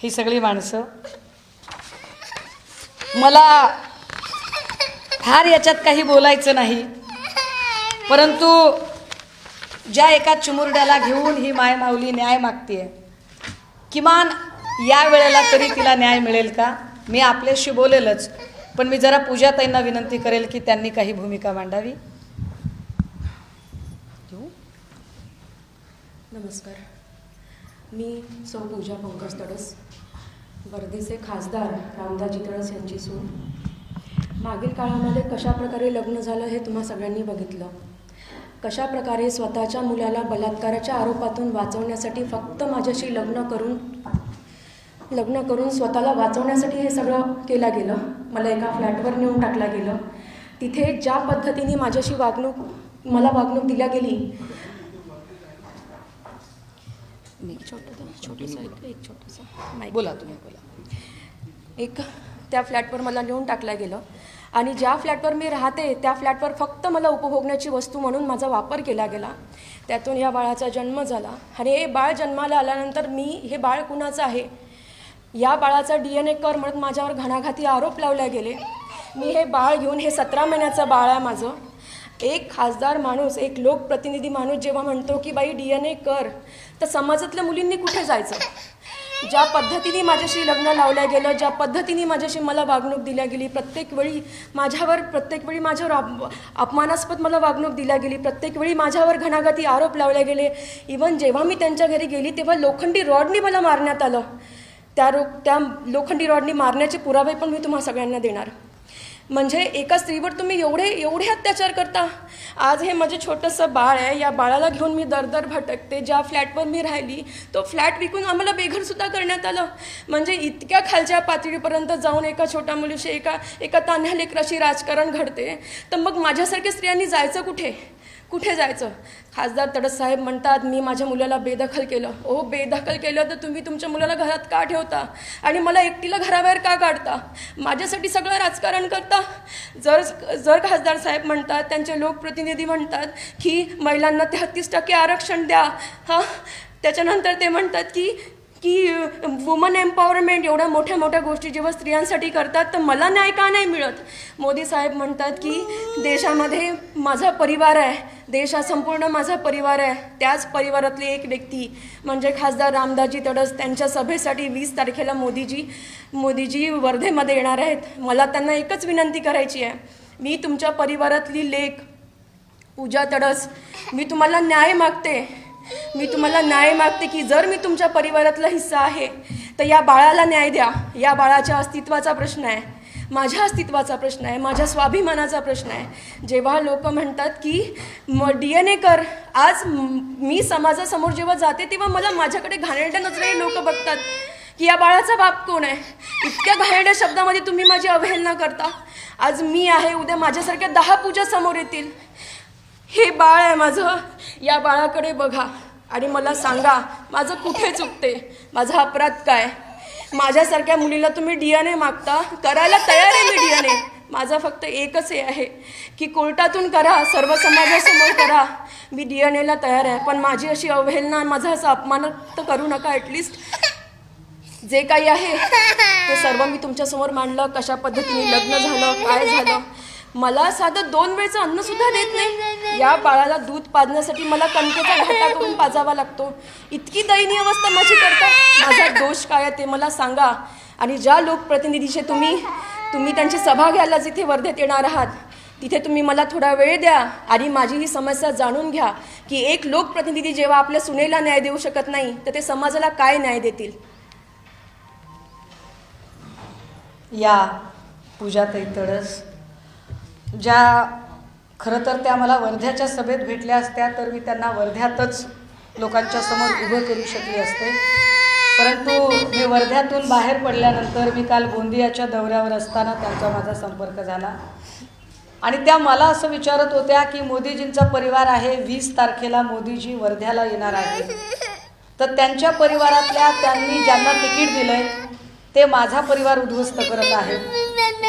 ही सगळी माणसं, मला फार याच्यात काही बोलायचं नाही, परंतु ज्या एका चिमुरड्याला घेऊन ही मायमाऊली न्याय मागतेय, किमान या वेळेला तरी तिला न्याय मिळेल का? मी आपल्याशी बोलेलच, पण मी जरा पूजाताईंना विनंती करेल की त्यांनी काही भूमिका मांडावी. नमस्कार, मी सौ पूजा पंकज तडस, वर्धेचे खासदार रामदाजी तडस यांची सून. मागील काळामध्ये कशाप्रकारे लग्न झालं हे तुम्हा सगळ्यांनी बघितलं. कशाप्रकारे स्वतःच्या मुलाला बलात्काराच्या आरोपातून वाचवण्यासाठी फक्त माझ्याशी लग्न करून स्वतःला वाचवण्यासाठी हे सगळं केलं गेलं. मला एका फ्लॅटवर नेऊन टाकलं गेलं. तिथे ज्या पद्धतीने माझ्याशी मला वागणूक दिल्या गेली, बोला तुम्ही बोला. एक त्या फ्लॅटवर मला नेऊन टाकलं गेलं आणि ज्या फ्लॅटवर मी राहते त्या फ्लॅटवर फक्त मला उपभोगण्याची वस्तू म्हणून माझा वापर केला गेला. त्यातून या बाळाचा जन्म झाला आणि हे बाळ जन्माला आल्यानंतर हे बाळ कुणाचं आहे, या बाळाचा DNA कर म्हणत माझ्यावर घणाघाती आरोप लावले गेले. मी हे बाळ घेऊन, हे 17 महिन्याचं बाळ आहे माझं. एक खासदार माणूस, एक लोकप्रतिनिधी माणूस जेव्हा म्हणतो की बाई DNA कर, तर समाजातल्या मुलींनी कुठे जायचं? ज्या पद्धतीने माझ्याशी लग्न लावलं गेलं, ज्या पद्धतीने मला वागणूक दिल्या गेली, प्रत्येक वेळी माझ्यावर अपमानास्पद मला वागणूक दिल्या गेली, प्रत्येक वेळी माझ्यावर घणाघाती आरोप लावले गेले. इवन जेव्हा मी त्यांच्या घरी गेली तेव्हा लोखंडी रॉडनी मला मारण्यात आलं. त्या लोखंडी रॉडनी मारण्याचे पुरावे पण मी तुम्हाला सगळ्यांना देणार. म्हणजे एका स्त्रीवर तुम्ही एवढे अत्याचार करता. आज हे माझे छोटंसं बाळ आहे, या बाळाला घेऊन मी दर भटकते. ज्या फ्लॅटवर मी राहिली तो फ्लॅट विकून आम्हाला बेघरसुद्धा करण्यात आलं. म्हणजे इतक्या खालच्या पातळीपर्यंत जाऊन एका छोट्या मुलीशी, एका तान्ह्या लेकराशी राजकारण घडते, तर मग माझ्यासारख्या स्त्रियांनी जायचं कुठे जायचं? खासदार तडस साहेब म्हणतात मी माझ्या मुलाला बेदखल केलं. बेदखल केलं तर तुम्ही तुमच्या मुलाला घरात का ठेवता आणि मला एकटीला घराबाहेर का काढता? माझ्यासाठी सगळं राजकारण करता. जर खासदार साहेब म्हणतात, त्यांचे लोकप्रतिनिधी म्हणतात की महिलांना 33% आरक्षण द्या, त्याच्यानंतर ते म्हणतात की वुमन एम्पॉवरमेंट, एवढ्या मोठ्या गोष्टी जेव्हा स्त्रियांसाठी करतात, तर मला न्याय का नाही मिळत? मोदी साहेब म्हणतात की देशामध्ये माझा परिवार आहे, देश हा संपूर्ण माझा परिवार आहे. त्याच परिवारातली एक व्यक्ती म्हणजे खासदार रामदाजी तडस, त्यांच्या सभेसाठी 20 तारखेला मोदीजी वर्धेमध्ये येणार आहेत. मला त्यांना एकच विनंती करायची आहे, मी तुमच्या परिवारातली लेक पूजा तडस, मी तुम्हाला न्याय मागते की जर मी तुमच्या परिवारातला हिस्सा आहे तर या बाळाला न्याय द्या. या बाळाच्या अस्तित्वाचा प्रश्न आहे, माझ्या अस्तित्वाचा प्रश्न आहे, माझ्या स्वाभिमानाचा प्रश्न आहे. जेव्हा लोक म्हणतात की DNA कर, आज मी समाजासमोर जेव्हा जाते तेव्हा मला माझ्याकडे घाणेरड्या नजरेने लोक बघतात की या बाळाचा बाप कोण आहे. इतक्या घाणेरड्या शब्दामध्ये तुम्ही माझी अवहेलना करता. आज मी आहे, उद्या माझ्यासारख्या 10 पूजा समोर येतील. हे बाळ आहे माझं, या बाळाकडे बघा आणि मला सांगा माझं कुठे चुकते, माझा अपराध काय? माझ्यासारख्या मुलीला तुम्ही DNA मागता, करायला तयार आहे मी DNA. माझा फक्त एकच हे आहे की कोर्टातून करा, सर्व समाजासमोर करा, मी DNA तयार आहे. पण माझी अशी अवहेलना, माझा असा अपमान तर करू नका. ॲटलिस्ट जे काही आहे ते सर्व मी तुमच्यासमोर मांडलं. कशा पद्धतीने लग्न झालं, काय झालं. मला साधं 2 वेळचं अन्नसुद्धा देत नाही. या बाळाला दूध पाजण्यासाठी मला कणकेचा घाटा करून पाजावा लागतो. इतकी दयनीय अवस्था माझी करता. माझा दोष काय ते मला सांगा. आणि ज्या लोकप्रतिनिधीचे तुम्ही त्यांची सभा घ्यायला जिथे वर्धेत येणार आहात, तिथे तुम्ही मला थोडा वेळ द्या आणि माझी ही समस्या जाणून घ्या की एक लोकप्रतिनिधी जेव्हा आपल्या सुनेला न्याय देऊ शकत नाही तर ते समाजाला काय न्याय देतील. या पूजाताई तडस, ज्या खरं तर त्या मला वर्ध्याच्या सभेत भेटल्या असत्या तर मी त्यांना वर्ध्यातच लोकांच्या समोर उभं करू शकले असते, परंतु मी वर्ध्यातून बाहेर पडल्यानंतर मी काल गोंदियाच्या दौऱ्यावर असताना त्यांचा माझा संपर्क झाला आणि त्या मला असं विचारत होत्या की मोदीजींचा परिवार आहे, 20 तारखेला मोदीजी वर्ध्याला येणार आहे, तर त्यांच्या परिवारातल्या त्यांनी ज्यांना तिकीट दिलंय ते माझा परिवार उद्ध्वस्त करत आहे.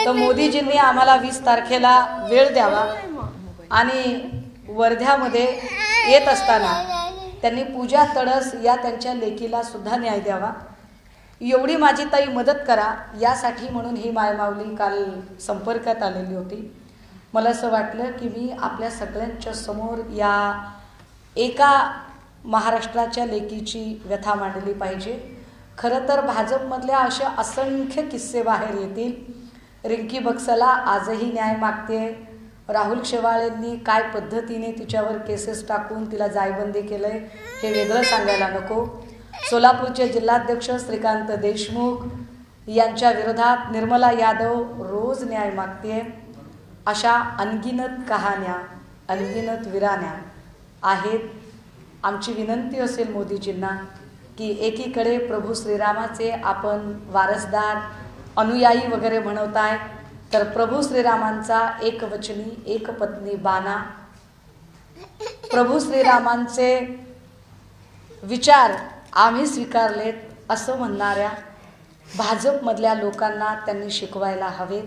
तर मोदीजींनी आम्हाला 20 तारखेला वेळ द्यावा आणि वर्ध्यामध्ये येत असताना त्यांनी पूजा तडस या त्यांच्या लेकीला सुद्धा न्याय द्यावा. एवढी माझी ताई मदत करा, यासाठी म्हणून ही मायमाऊली काल संपर्कात आलेली होती. मला असं वाटलं की मी आपल्या सगळ्यांच्या समोर या एका महाराष्ट्राच्या लेकीची व्यथा मांडली पाहिजे. खरं तर भाजपमधल्या अशा असंख्य किस्से बाहेर येतील. रिंकी बक्सला आजही न्याय मागते. राहुल शेवाळेंनी काय पद्धतीने तिच्यावर केसेस टाकून तिला जायबंदी केलं आहे हे वेगळं सांगायला नको. सोलापूरचे जिल्हाध्यक्ष श्रीकांत देशमुख यांच्या विरोधात निर्मला यादव रोज न्याय मागते. अशा अनगिनत कहाण्या, अनगिनत विराण्या आहेत. आमची विनंती असेल मोदीजींना की एकीकडे प्रभू श्रीरामाचे आपण वारसदार, अनुयायी वगैरे म्हणवताय, तर प्रभू श्रीरामांचा एकवचनी एकपत्नी बाणा, प्रभू श्रीरामांचे विचार आम्ही स्वीकारलेत असं म्हणणाऱ्या भाजपमधल्या लोकांना त्यांनी शिकवायला हवेत.